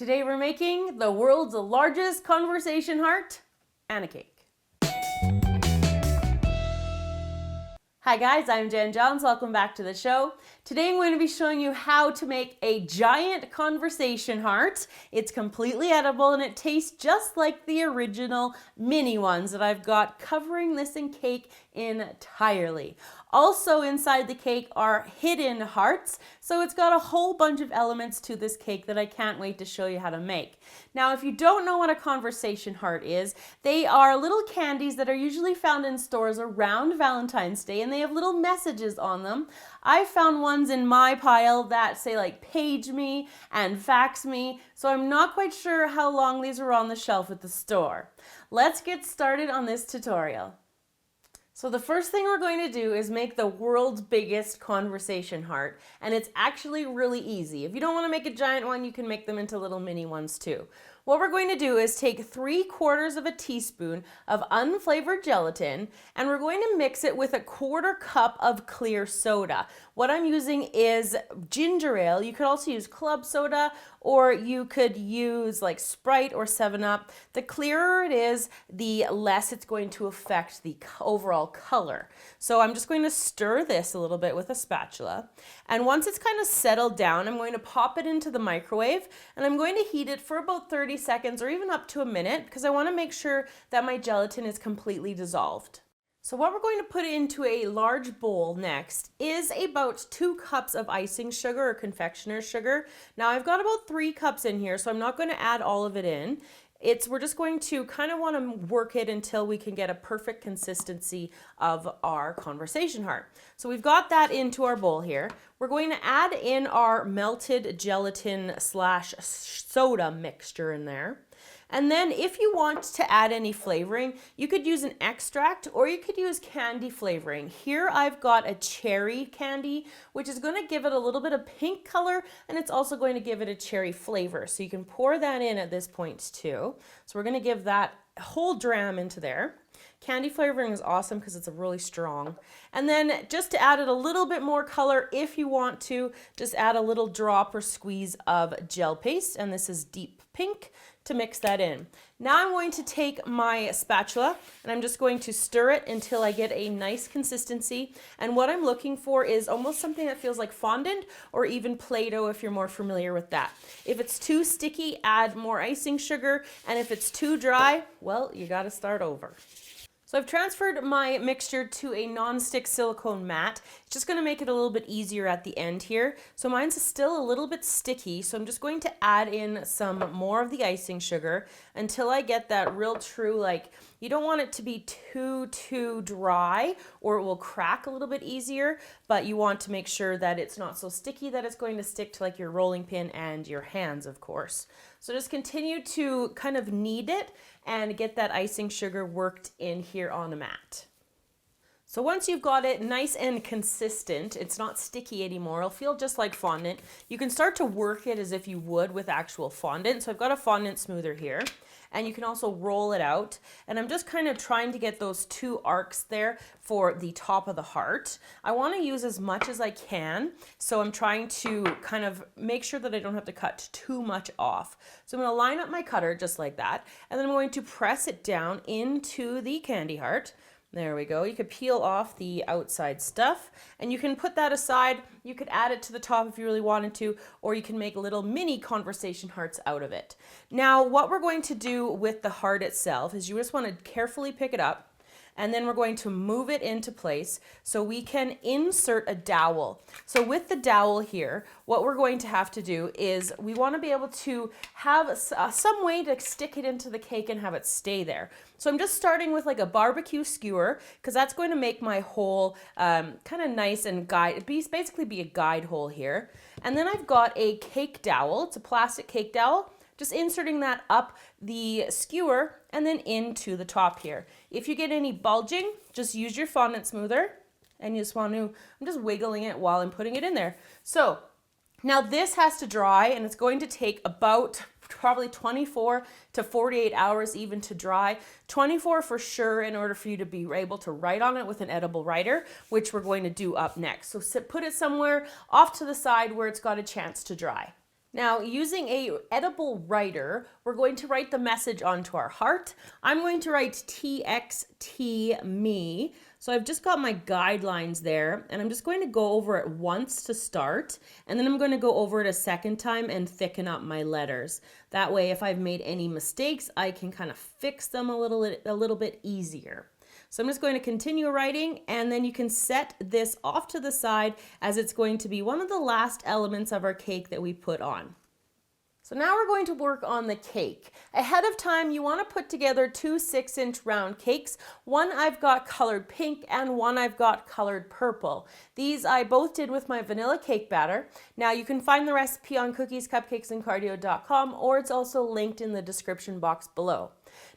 Today we're making the world's largest conversation heart and a cake. Hi guys, I'm Jen Johns. Welcome back to the show. Today I'm going to be showing you how to make a giant conversation heart. It's completely edible and it tastes just like the original mini ones that I've got covering this in cake entirely. Also inside the cake are hidden hearts, so it's got a whole bunch of elements to this cake that I can't wait to show you how to make. Now, if you don't know what a conversation heart is, they are little candies that are usually found in stores around Valentine's Day, and they have little messages on them. I found ones in my pile that say like page me and fax me, so I'm not quite sure how long these were on the shelf at the store. Let's get started on this tutorial. So the first thing we're going to do is make the world's biggest conversation heart, and it's actually really easy. If you don't want to make a giant one, you can make them into little mini ones too. What we're going to do is take 3/4 of a teaspoon of unflavored gelatin, and we're going to mix it with 1/4 cup of clear soda. What I'm using is ginger ale. You could also use club soda, or you could use like Sprite or 7-Up. The clearer it is, the less it's going to affect the overall color. So I'm just going to stir this a little bit with a spatula. And once it's kind of settled down, I'm going to pop it into the microwave, and I'm going to heat it for about 30 seconds or even up to a minute, because I want to make sure that my gelatin is completely dissolved. So what we're going to put into a large bowl next is about 2 cups of icing sugar or confectioner's sugar. Now I've got about 3 cups in here, so I'm not going to add all of it in. We're just going to kind of want to work it until we can get a perfect consistency of our conversation heart. So we've got that into our bowl here. We're going to add in our melted gelatin / soda mixture in there. And then if you want to add any flavoring, you could use an extract or you could use candy flavoring. Here I've got a cherry candy, which is going to give it a little bit of pink color, and it's also going to give it a cherry flavor. So you can pour that in at this point too. So we're going to give that whole dram into there. Candy flavoring is awesome because it's really strong. And then just to add it a little bit more color, if you want to, just add a little drop or squeeze of gel paste, and this is deep pink, to mix that in. Now I'm going to take my spatula and I'm just going to stir it until I get a nice consistency. And what I'm looking for is almost something that feels like fondant or even Play-Doh if you're more familiar with that. If it's too sticky, add more icing sugar, and if it's too dry, well, you got to start over. So I've transferred my mixture to a non-stick silicone mat. It's just going to make it a little bit easier at the end here. So mine's still a little bit sticky, so I'm just going to add in some more of the icing sugar until I get that real true, like, you don't want it to be too dry or it will crack a little bit easier, but you want to make sure that it's not so sticky that it's going to stick to like your rolling pin and your hands, of course. So just continue to kind of knead it and get that icing sugar worked in here on the mat. So once you've got it nice and consistent, it's not sticky anymore, it'll feel just like fondant. You can start to work it as if you would with actual fondant. So I've got a fondant smoother here, and you can also roll it out. And I'm just kind of trying to get those 2 arcs there for the top of the heart. I want to use as much as I can, so I'm trying to kind of make sure that I don't have to cut too much off. So I'm going to line up my cutter just like that, and then I'm going to press it down into the candy heart. There we go. You could peel off the outside stuff and you can put that aside. You could add it to the top if you really wanted to, or you can make little mini conversation hearts out of it. Now, what we're going to do with the heart itself is you just want to carefully pick it up, and then we're going to move it into place so we can insert a dowel. So with the dowel here, what we're going to have to do is we want to be able to have some way to stick it into the cake and have it stay there. So I'm just starting with like a barbecue skewer, because that's going to make my hole kind of nice and basically be a guide hole here. And then I've got a cake dowel. It's a plastic cake dowel. Just inserting that up the skewer and then into the top here. If you get any bulging, just use your fondant smoother, and you just want to, I'm just wiggling it while I'm putting it in there. So now this has to dry, and it's going to take about probably 24 to 48 hours even to dry. 24 for sure, in order for you to be able to write on it with an edible writer, which we're going to do up next. So put it somewhere off to the side where it's got a chance to dry. Now, using a edible writer, we're going to write the message onto our heart. I'm going to write TXT me. So I've just got my guidelines there, and I'm just going to go over it once to start, and then I'm going to go over it a second time and thicken up my letters. That way, if I've made any mistakes, I can kind of fix them a little bit easier. So I'm just going to continue writing, and then you can set this off to the side as it's going to be one of the last elements of our cake that we put on. So now we're going to work on the cake. Ahead of time, you want to put together 2 6-inch round cakes. One I've got colored pink and one I've got colored purple. These I both did with my vanilla cake batter. Now you can find the recipe on cookiescupcakesandcardio.com, or it's also linked in the description box below.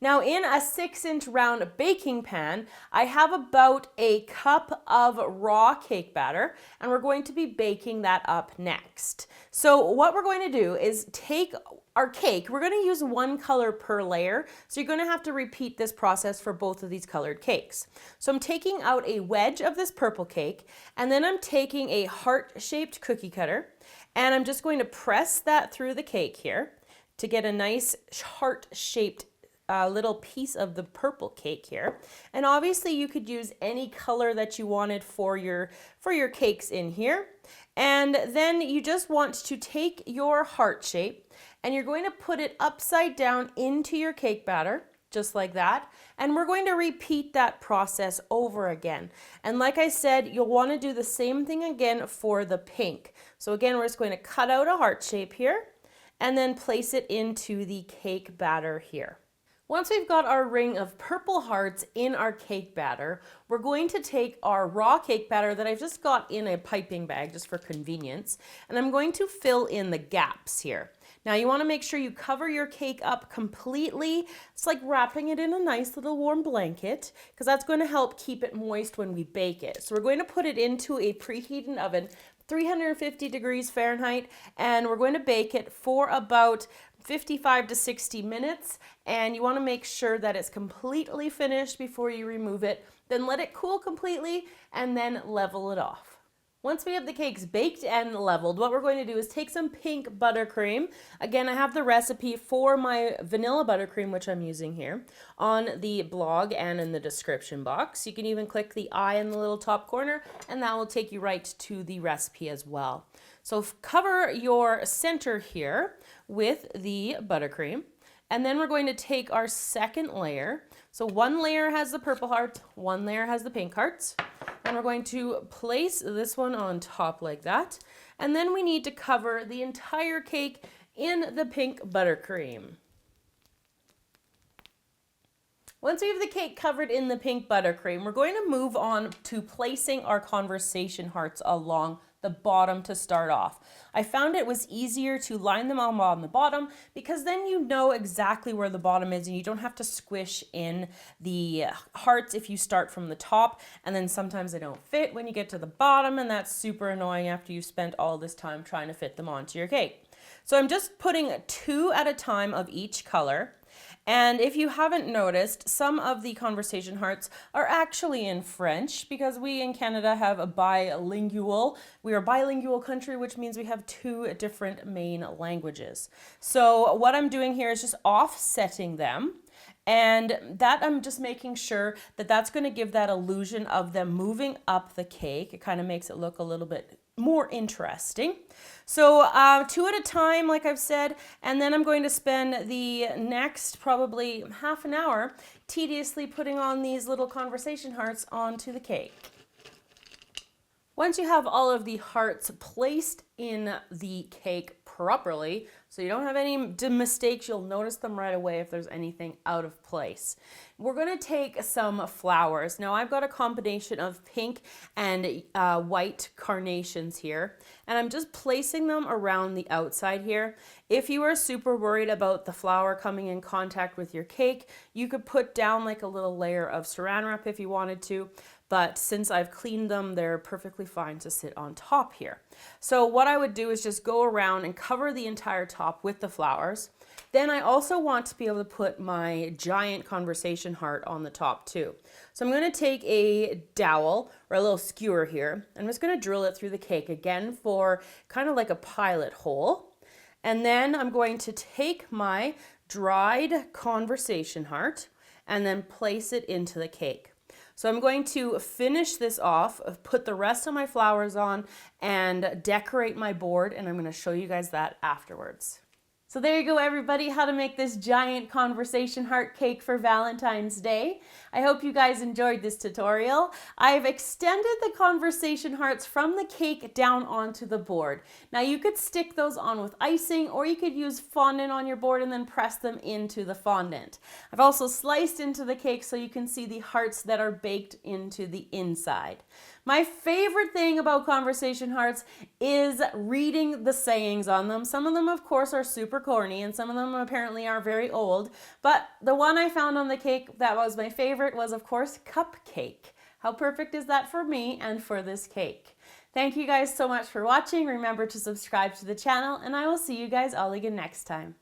Now in a 6-inch round baking pan, I have about a cup of raw cake batter, and we're going to be baking that up next. So what we're going to do is take our cake, we're going to use one color per layer, so you're going to have to repeat this process for both of these colored cakes. So I'm taking out a wedge of this purple cake, and then I'm taking a heart-shaped cookie cutter, and I'm just going to press that through the cake here to get a nice heart-shaped little piece of the purple cake here. And obviously you could use any color that you wanted for your cakes in here. And then you just want to take your heart shape and you're going to put it upside down into your cake batter, just like that. And we're going to repeat that process over again. And like I said, you'll want to do the same thing again for the pink. So again, we're just going to cut out a heart shape here and then place it into the cake batter here. Once we've got our ring of purple hearts in our cake batter, we're going to take our raw cake batter that I've just got in a piping bag just for convenience, and I'm going to fill in the gaps here. Now you want to make sure you cover your cake up completely. It's like wrapping it in a nice little warm blanket, because that's going to help keep it moist when we bake it. So we're going to put it into a preheated oven, 350 degrees Fahrenheit, and we're going to bake it for about 55 to 60 minutes, and you want to make sure that it's completely finished before you remove it. Then let it cool completely and then level it off. Once we have the cakes baked and leveled, what we're going to do is take some pink buttercream. Again, I have the recipe for my vanilla buttercream, which I'm using here, on the blog and in the description box. You can even click the I in the little top corner, and that will take you right to the recipe as well. So cover your center here with the buttercream, and then we're going to take our second layer. So one layer has the purple heart, one layer has the pink hearts, and we're going to place this one on top like that. And then we need to cover the entire cake in the pink buttercream. Once we have the cake covered in the pink buttercream, we're going to move on to placing our conversation hearts along the bottom to start off. I found it was easier to line them all on the bottom, because then you know exactly where the bottom is and you don't have to squish in the hearts if you start from the top, and then sometimes they don't fit when you get to the bottom, and that's super annoying after you've spent all this time trying to fit them onto your cake. So I'm just putting 2 at a time of each color. And if you haven't noticed, some of the conversation hearts are actually in French, because we in Canada have we are a bilingual country, which means we have 2 different main languages. So what I'm doing here is just offsetting them. And that I'm just making sure that that's going to give that illusion of them moving up the cake. It kind of makes it look a little bit more interesting. So 2 at a time, like I've said, and then I'm going to spend the next probably half an hour tediously putting on these little conversation hearts onto the cake. Once you have all of the hearts placed in the cake properly, so you don't have any mistakes, you'll notice them right away if there's anything out of place. We're going to take some flowers. Now I've got a combination of pink and white carnations here, and I'm just placing them around the outside here. If you are super worried about the flower coming in contact with your cake, you could put down like a little layer of saran wrap if you wanted to. But since I've cleaned them, they're perfectly fine to sit on top here. So what I would do is just go around and cover the entire top with the flowers. Then I also want to be able to put my giant conversation heart on the top too. So I'm going to take a dowel or a little skewer here. I'm just going to drill it through the cake again for kind of like a pilot hole. And then I'm going to take my dried conversation heart and then place it into the cake. So I'm going to finish this off, put the rest of my flowers on, and decorate my board, and I'm going to show you guys that afterwards. So there you go, everybody, how to make this giant conversation heart cake for Valentine's Day. I hope you guys enjoyed this tutorial. I've extended the conversation hearts from the cake down onto the board. Now you could stick those on with icing, or you could use fondant on your board and then press them into the fondant. I've also sliced into the cake so you can see the hearts that are baked into the inside. My favorite thing about conversation hearts is reading the sayings on them. Some of them, of course, are super corny, and some of them apparently are very old. But the one I found on the cake that was my favorite was, of course, Cupcake. How perfect is that for me and for this cake? Thank you guys so much for watching. Remember to subscribe to the channel, and I will see you guys all again next time.